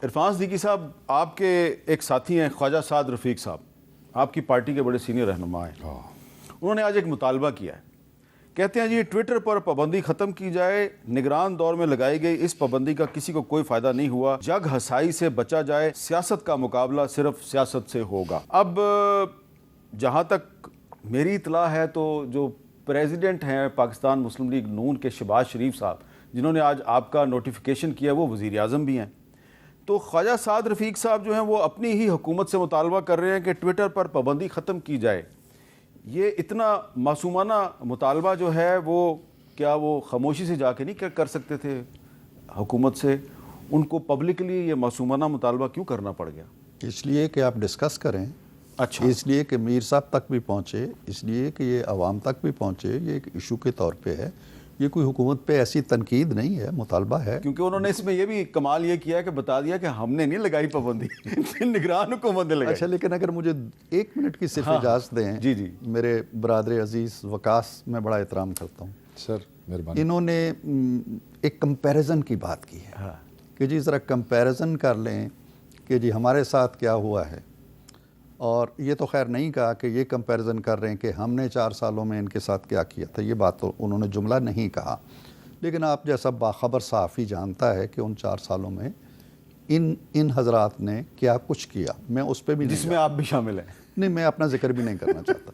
عرفان صدیقی صاحب، آپ کے ایک ساتھی ہیں خواجہ سعد رفیق صاحب، آپ کی پارٹی کے بڑے سینئر رہنما ہیں. انہوں نے آج ایک مطالبہ کیا ہے. کہتے ہیں جی ٹویٹر پر پابندی ختم کی جائے. نگران دور میں لگائی گئی اس پابندی کا کسی کو کوئی فائدہ نہیں ہوا. جگ ہسائی سے بچا جائے. سیاست کا مقابلہ صرف سیاست سے ہوگا. اب جہاں تک میری اطلاع ہے تو جو پریزیڈنٹ ہیں پاکستان مسلم لیگ نون کے شہباز شریف صاحب، جنہوں نے آج آپ کا نوٹیفیکیشن کیا، وہ وزیر اعظم بھی ہیں. تو خواجہ سعد رفیق صاحب جو ہیں وہ اپنی ہی حکومت سے مطالبہ کر رہے ہیں کہ ٹویٹر پر پابندی ختم کی جائے. یہ اتنا معصومانہ مطالبہ جو ہے وہ کیا وہ خاموشی سے جا کے نہیں کر سکتے تھے حکومت سے؟ ان کو پبلکلی یہ معصومانہ مطالبہ کیوں کرنا پڑ گیا؟ اس لیے کہ آپ ڈسکس کریں. اچھا. اس لیے کہ میر صاحب تک بھی پہنچے، اس لیے کہ یہ عوام تک بھی پہنچے. یہ ایک ایشو کے طور پہ ہے، یہ کوئی حکومت پہ ایسی تنقید نہیں ہے، مطالبہ ہے. کیونکہ انہوں نے اس میں یہ بھی کمال یہ کیا کہ بتا دیا کہ ہم نے نہیں لگائی پابندی، نگران حکومت نے لگائی. اچھا، لیکن اگر مجھے 1 منٹ کی صرف اجازت دیں. جی جی. میرے برادر عزیز وقاص میں بڑا احترام کرتا ہوں سر، مہربانی. انہوں نے ایک کمپیریزن کی بات کی ہے کہ جی ذرا کمپیریزن کر لیں کہ جی ہمارے ساتھ کیا ہوا ہے. اور یہ تو خیر نہیں کہا کہ یہ کمپیریزن کر رہے ہیں کہ ہم نے 4 سالوں میں ان کے ساتھ کیا کیا تھا. یہ بات تو انہوں نے جملہ نہیں کہا، لیکن آپ جیسا باخبر صحافی جانتا ہے کہ ان 4 سالوں میں ان حضرات نے کیا کچھ کیا. میں اس پہ بھی جس میں آپ بھی شامل ہیں. نہیں، میں اپنا ذکر بھی نہیں کرنا چاہتا.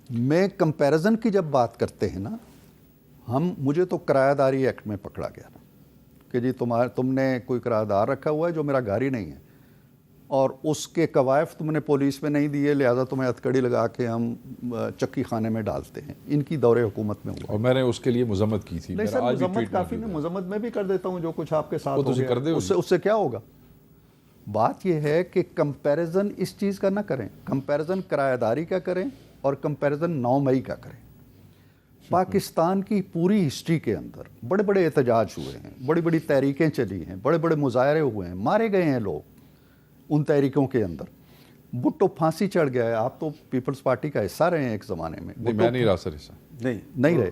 میں کمپیریزن کی جب بات کرتے ہیں نا، مجھے تو کرایہ داری ایکٹ میں پکڑا گیا نا کہ جی تم نے کوئی کرایہ دار رکھا ہوا ہے جو میرا گھر ہی نہیں ہے، اور اس کے کوائف تم نے پولیس میں نہیں دیے، لہذا تمہیں ہتھکڑی لگا کے ہم چکی خانے میں ڈالتے ہیں. ان کی دور حکومت میں ہوا. اور میں نے اس کے لیے مذمت کی تھی. نہیں سر، مذمت کافی نہیں، مذمت میں بھی کر دیتا ہوں جو کچھ آپ کے ساتھ ہو گیا. اس سے کیا ہوگا؟ بات یہ ہے کہ کمپیریزن اس چیز کا نہ کریں. کمپیریزن کرایہ داری کا کریں اور کمپیریزن 9 مئی کا کریں. پاکستان کی پوری ہسٹری کے اندر بڑے بڑے احتجاج ہوئے ہیں، بڑی بڑی تحریکیں چلی ہیں، بڑے بڑے مظاہرے ہوئے ہیں، مارے گئے ہیں لوگ ان تحریکوں کے اندر. بھٹو پھانسی چڑھ گیا ہے. آپ تو پیپلز پارٹی کا حصہ رہے ہیں ایک زمانے میں. میں نہیں رہا سر حصہ. نہیں رہے.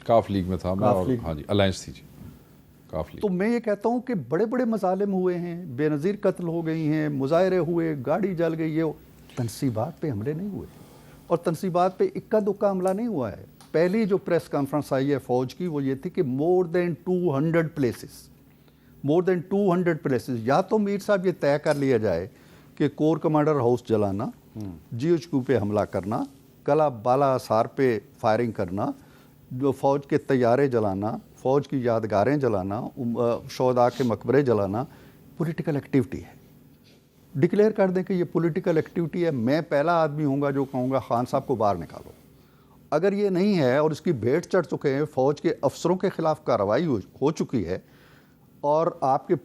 کاف لیگ میں تھا میں. ہاں جی، الائنس تھی جی کاف لیگ. تو میں یہ کہتا ہوں کہ بڑے بڑے مظالم ہوئے ہیں، بے نظیر قتل ہو گئی ہیں، مظاہرے ہوئے، گاڑی جل گئی. یہ تنصیبات پہ حملے نہیں ہوئے، اور تنصیبات پہ اکا دکا حملہ نہیں ہوا ہے. پہلی جو پریس کانفرنس آئی ہے فوج کی وہ یہ تھی کہ مور دین 200 پلیسز. یا تو میر صاحب یہ طے کر لیا جائے کہ کور کمانڈر ہاؤس جلانا، جی ایچ کیو پہ حملہ کرنا، کلا بالا آثار پہ فائرنگ کرنا، جو فوج کے طیارے جلانا، فوج کی یادگاریں جلانا، شہداء کے مقبرے جلانا پولیٹیکل ایکٹیویٹی ہے. ڈکلیئر کر دیں کہ یہ پولیٹیکل ایکٹیویٹی ہے. میں پہلا آدمی ہوں گا جو کہوں گا خان صاحب کو باہر نکالو. اگر یہ نہیں ہے اور اس کی بھیٹ چڑھ چکے ہیں، فوج کے افسروں کے خلاف کارروائی ہو چکی ہے، اور آپ کے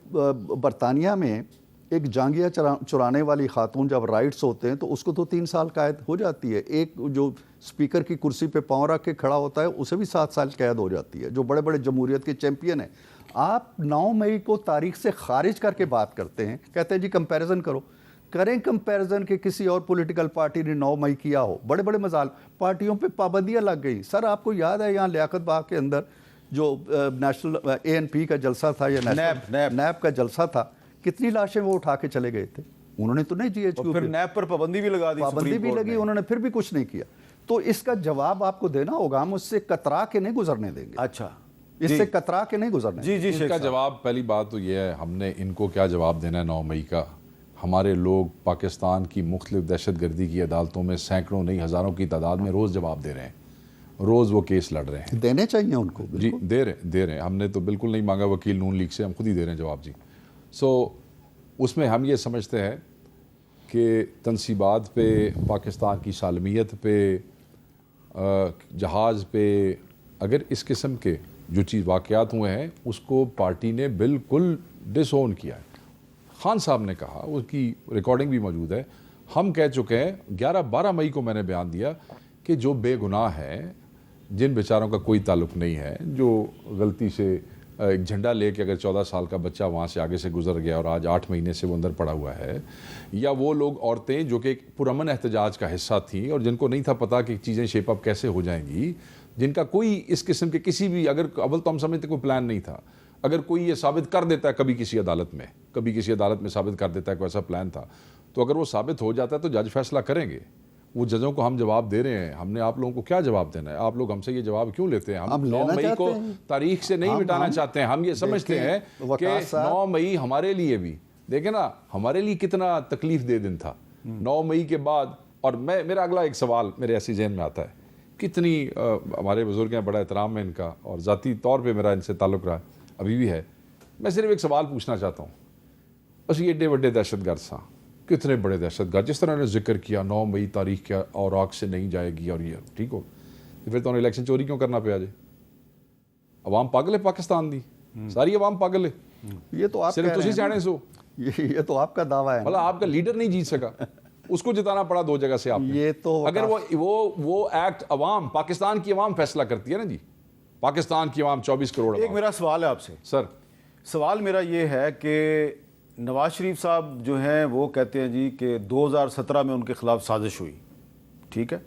برطانیہ میں ایک جانگیہ چرانے والی خاتون جب رائٹس ہوتے ہیں تو اس کو تو 3 سال قید ہو جاتی ہے. ایک جو اسپیکر کی کرسی پہ پاؤں رکھ کے کھڑا ہوتا ہے اسے بھی 7 سال قید ہو جاتی ہے، جو بڑے بڑے جمہوریت کے چیمپئن ہیں. آپ 9 مئی کو تاریخ سے خارج کر کے بات کرتے ہیں، کہتے ہیں جی کمپیریزن کرو. کریں کمپیریزن کہ کسی اور پولیٹیکل پارٹی نے 9 مئی کیا ہو. بڑے بڑے مظالم، پارٹیوں پہ پابندیاں لگ گئی. سر آپ کو یاد ہے یہاں لیاقت باغ کے اندر جو نیشنل ANP کا جلسہ تھا یا نیب کا جلسہ تھا، کتنی لاشیں وہ اٹھا کے چلے گئے تھے. انہوں نے تو نہیں جی ایچ کیو پھر نیب پر پابندی بھی لگا دی، پابندی بھی لگی، انہوں نے پھر بھی کچھ نہیں کیا. تو اس کا جواب آپ کو دینا ہوگا. ہم اس سے کترا کے نہیں گزرنے دیں گے. اچھا، اس سے کترا کے نہیں گزرنے. جی اس کا جواب پہلی بات تو یہ ہے، ہم نے ان کو کیا جواب دینا ہے 9 مئی کا. ہمارے لوگ پاکستان کی مختلف دہشت گردی کی عدالتوں میں سینکڑوں نہیں ہزاروں کی تعداد میں روز جواب دے رہے ہیں، روز وہ کیس لڑ رہے ہیں. دینے چاہیے ان کو. جی دے رہے ہیں. ہم نے تو بالکل نہیں مانگا وکیل نون لیگ سے، ہم خود ہی دے رہے ہیں جواب جی. اس میں ہم یہ سمجھتے ہیں کہ تنصیبات پہ، پاکستان کی سالمیت پہ، جہاز پہ اگر اس قسم کے جو چیز واقعات ہوئے ہیں اس کو پارٹی نے بالکل ڈس اون کیا ہے. خان صاحب نے کہا، اس کی ریکارڈنگ بھی موجود ہے، ہم کہہ چکے ہیں 11-12 مئی کو میں نے بیان دیا کہ جو بے گناہ ہیں، جن بیچاروں کا کوئی تعلق نہیں ہے، جو غلطی سے ایک جھنڈا لے کے اگر 14 سال کا بچہ وہاں سے آگے سے گزر گیا اور آج 8 مہینے سے وہ اندر پڑا ہوا ہے، یا وہ لوگ عورتیں جو کہ ایک پرامن احتجاج کا حصہ تھیں اور جن کو نہیں تھا پتہ کہ چیزیں شیپ اپ کیسے ہو جائیں گی، جن کا کوئی اس قسم کے کسی بھی، اگر اول تو ہم سمجھتے کوئی پلان نہیں تھا، اگر کوئی یہ ثابت کر دیتا ہے کبھی کسی عدالت میں ثابت کر دیتا ہے کہ ایسا پلان تھا، تو اگر وہ ثابت ہو جاتا ہے تو جج فیصلہ کریں گے. وہ ججوں کو ہم جواب دے رہے ہیں، ہم نے آپ لوگوں کو کیا جواب دینا ہے؟ آپ لوگ ہم سے یہ جواب کیوں لیتے ہیں؟ ہم 9 مئی کو تاریخ سے نہیں مٹانا چاہتے ہیں. ہم یہ سمجھتے ہیں کہ 9 مئی ہمارے لیے بھی، دیکھیں نا ہمارے لیے کتنا تکلیف دہ دن تھا 9 مئی کے بعد. اور میرا اگلا ایک سوال میرے ایسی ذہن میں آتا ہے، کتنی ہمارے بزرگ ہیں، بڑا احترام ہے ان کا، اور ذاتی طور پہ میرا ان سے تعلق رہا ابھی بھی ہے. میں صرف ایک سوال پوچھنا چاہتا ہوں، بس یہ ایڈے بڑے دہشت گرد سا، کتنے بڑے دہشت گرد، جس طرح نے ذکر کیا 9 مئی تاریخ کیا اور عراق سے نہیں جائے گی، اور یہ ٹھیک ہو پھر تو انہیں الیکشن چوری کیوں کرنا پہ آ جائے؟ عوام پاگل ہے پاکستان دی، ساری عوام پاگل ہے. یہ تو آپ صرف تسی سیانے سو، یہ تو آپ کا دعویٰ ہے. مطلب آپ کا لیڈر نہیں جیت سکا، اس کو جتانا پڑا 2 جگہ سے آپ نے. یہ تو اگر وہ ایکٹ عوام، پاکستان کی عوام فیصلہ کرتی ہے نا جی، پاکستان کی عوام 24 کروڑ. ایک میرا سوال ہے آپ سے سر، سوال میرا یہ ہے کہ نواز شریف صاحب جو ہیں وہ کہتے ہیں جی کہ 2017 میں ان کے خلاف سازش ہوئی، ٹھیک ہے،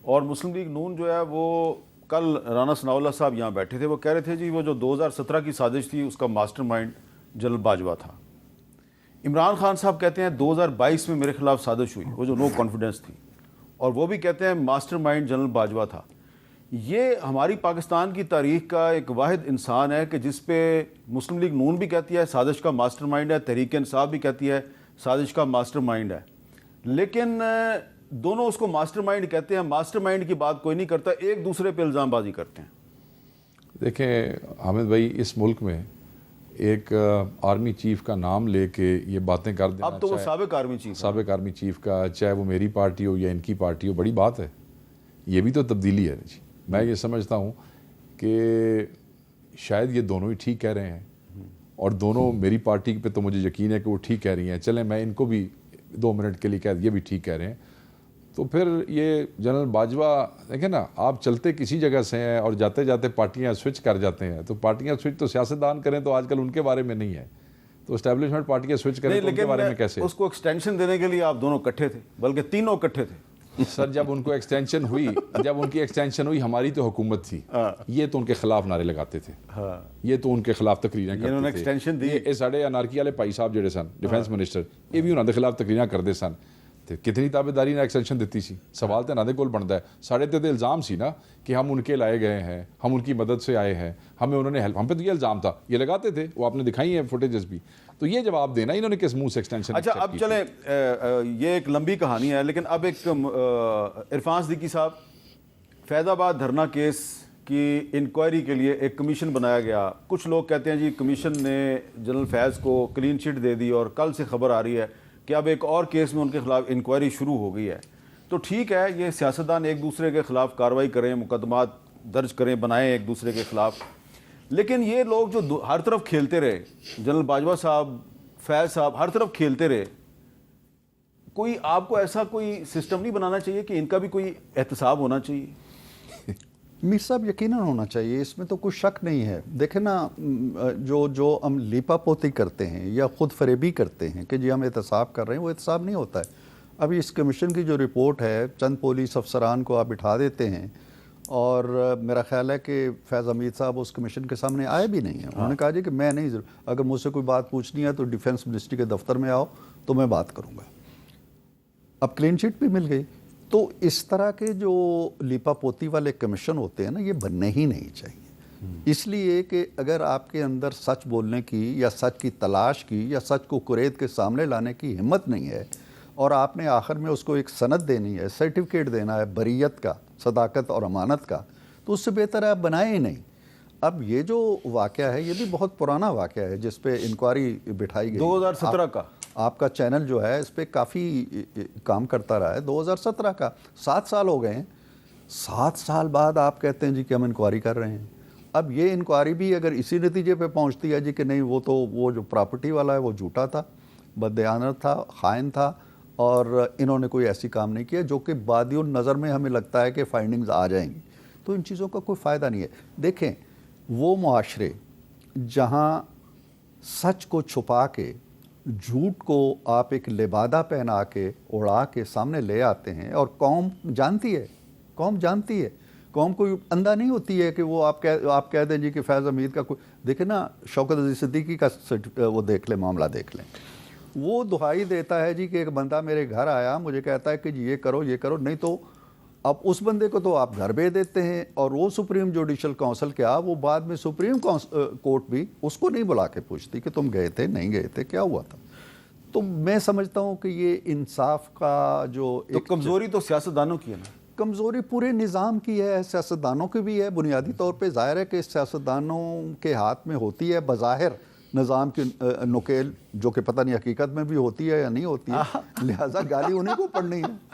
اور مسلم لیگ نون جو ہے وہ کل رانا ثناء اللہ صاحب یہاں بیٹھے تھے، وہ کہہ رہے تھے جی وہ جو 2017 کی سازش تھی اس کا ماسٹر مائنڈ جنرل باجوہ تھا. عمران خان صاحب کہتے ہیں 2022 میں میرے خلاف سازش ہوئی، وہ جو نو کانفیڈنس تھی، اور وہ بھی کہتے ہیں ماسٹر مائنڈ جنرل باجوہ تھا. یہ ہماری پاکستان کی تاریخ کا ایک واحد انسان ہے کہ جس پہ مسلم لیگ نون بھی کہتی ہے سازش کا ماسٹر مائنڈ ہے، تحریک انصاف بھی کہتی ہے سازش کا ماسٹر مائنڈ ہے، لیکن دونوں اس کو ماسٹر مائنڈ کہتے ہیں، ماسٹر مائنڈ کی بات کوئی نہیں کرتا، ایک دوسرے پہ الزام بازی کرتے ہیں. دیکھیں حامد بھائی، اس ملک میں ایک آرمی چیف کا نام لے کے یہ باتیں کر دینا، اب تو وہ سابق آرمی چیف کا، چاہے وہ میری پارٹی ہو یا ان کی پارٹی ہو، بڑی بات ہے. یہ بھی تو تبدیلی ہے جی. میں یہ سمجھتا ہوں کہ شاید یہ دونوں ہی ٹھیک کہہ رہے ہیں، اور دونوں میری پارٹی پہ تو مجھے یقین ہے کہ وہ ٹھیک کہہ رہی ہیں. چلیں میں ان کو بھی 2 منٹ کے لیے کہہ دیا، یہ بھی ٹھیک کہہ رہے ہیں. تو پھر یہ جنرل باجوہ دیکھیں نا، آپ چلتے کسی جگہ سے ہیں اور جاتے جاتے پارٹیاں سوئچ کر جاتے ہیں، تو پارٹیاں سوئچ تو سیاستدان کریں تو آج کل ان کے بارے میں نہیں ہے، تو اسٹیبلشمنٹ پارٹیاں سوئچ کریں تو ان کے بارے میں کیسے؟ اس کو ایکسٹینشن دینے کے لیے آپ دونوں اکٹھے تھے، بلکہ تینوں اکٹھے تھے. سر جب ان کو ایکسٹینشن ہوئی، ہماری تو حکومت تھی، یہ تو ان کے خلاف نعرے لگاتے تھے، یہ تو ان کے خلاف تقریریں کرتے تھے. یہ ساڑھے انارکی والے بھائی صاحب جڑے سن ڈیفینس منسٹر، یہ بھی انہوں نے خلاف تقریریں کرتے سن. کتنی تابعداری نے ایکسٹینشن دیتی سی؟ سوال تو انہوں کول بنتا ہے. ساڑھے تے الزام سی نا کہ ہم ان کے لائے گئے ہیں، ہم ان کی مدد سے آئے ہیں، ہمیں انہوں نے ہیلپ، ہم پہ تو یہ الزام تھا، یہ لگاتے تھے، وہ آپ نے دکھائی ہیں فوٹیجز بھی. تو یہ جواب دینا انہوں نے کس منہ سے ایکسٹینشن. اچھا اب چلیں، یہ ایک لمبی کہانی ہے، لیکن اب ایک عرفان صدیقی صاحب، فیض آباد دھرنا کیس کی انکوائری کے لیے ایک کمیشن بنایا گیا. کچھ لوگ کہتے ہیں جی کمیشن نے جنرل فیض کو کلین چٹ دے دی، اور کل سے خبر آ رہی ہے کہ اب ایک اور کیس میں ان کے خلاف انکوائری شروع ہو گئی ہے. تو ٹھیک ہے، یہ سیاستدان ایک دوسرے کے خلاف کارروائی کریں، مقدمات درج کریں، بنائیں ایک دوسرے کے خلاف، لیکن یہ لوگ جو ہر طرف کھیلتے رہے، جنرل باجوہ صاحب، فیض صاحب، ہر طرف کھیلتے رہے، کوئی آپ کو ایسا کوئی سسٹم نہیں بنانا چاہیے کہ ان کا بھی کوئی احتساب ہونا چاہیے؟ میر صاحب یقیناً ہونا چاہیے، اس میں تو کوئی شک نہیں ہے. دیکھیں نا، جو ہم لیپا پوتی کرتے ہیں یا خود فریبی کرتے ہیں کہ جی ہم احتساب کر رہے ہیں، وہ احتساب نہیں ہوتا ہے. ابھی اس کمیشن کی جو رپورٹ ہے، چند پولیس افسران کو آپ بٹھا دیتے ہیں، اور میرا خیال ہے کہ فیض حمید صاحب اس کمیشن کے سامنے آئے بھی نہیں ہیں. انہوں نے کہا جی کہ میں نہیں، اگر مجھ سے کوئی بات پوچھنی ہے تو ڈیفینس منسٹری کے دفتر میں آؤ تو میں بات کروں گا. اب کلین چٹ بھی مل گئی. تو اس طرح کے جو لیپا پوتی والے کمیشن ہوتے ہیں نا، یہ بننے ہی نہیں چاہیے. اس لیے کہ اگر آپ کے اندر سچ بولنے کی یا سچ کی تلاش کی یا سچ کو قریت کے سامنے لانے کی ہمت نہیں ہے، اور آپ نے آخر میں اس کو ایک سند دینی ہے، سرٹیفکیٹ دینا ہے بریت کا، صداقت اور امانت کا، تو اس سے بہتر ہے آپ بنائیں ہی نہیں. اب یہ جو واقعہ ہے یہ بھی بہت پرانا واقعہ ہے جس پہ انکوائری بٹھائی گئی 2017 کا. آپ کا چینل جو ہے اس پہ کافی کام کرتا رہا ہے. 2017 کا 7 سال ہو گئے ہیں. 7 سال بعد آپ کہتے ہیں جی کہ ہم انکوائری کر رہے ہیں. اب یہ انکوائری بھی اگر اسی نتیجے پہ پہنچتی ہے جی کہ نہیں وہ جو پراپرٹی والا ہے وہ جھوٹا تھا، بددیانت تھا، خائن تھا، اور انہوں نے کوئی ایسی کام نہیں کیا، جو کہ بادی النظر میں ہمیں لگتا ہے کہ فائنڈنگز آ جائیں گی، تو ان چیزوں کا کوئی فائدہ نہیں ہے. دیکھیں، وہ معاشرے جہاں سچ کو چھپا کے، جھوٹ کو آپ ایک لبادہ پہنا کے اڑا کے سامنے لے آتے ہیں، اور قوم جانتی ہے قوم کوئی اندھا نہیں ہوتی ہے کہ وہ آپ کہہ دیں جی کہ فیض حمید کا کوئی دیکھیں نا، شوکت عزیز صدیقی کا وہ دیکھ لیں، معاملہ دیکھ لیں، وہ دہائی دیتا ہے جی کہ ایک بندہ میرے گھر آیا مجھے کہتا ہے کہ جی یہ کرو نہیں تو اب اس بندے کو تو آپ گھر بھیج دیتے ہیں، اور وہ سپریم جوڈیشل کونسل کیا وہ بعد میں سپریم کورٹ بھی اس کو نہیں بلا کے پوچھتی کہ تم گئے تھے نہیں گئے تھے، کیا ہوا تھا۔ تو میں سمجھتا ہوں کہ یہ انصاف کا جو تو کمزوری تو سیاستدانوں کی ہے نا، کمزوری پورے نظام کی ہے، سیاستدانوں کی بھی ہے، بنیادی طور پہ ظاہر ہے کہ سیاستدانوں کے ہاتھ میں ہوتی ہے بظاہر نظام کی نکیل، جو کہ پتہ نہیں حقیقت میں بھی ہوتی ہے یا نہیں ہوتی ہے، لہٰذا گالی انہیں کو پڑھنی ہے۔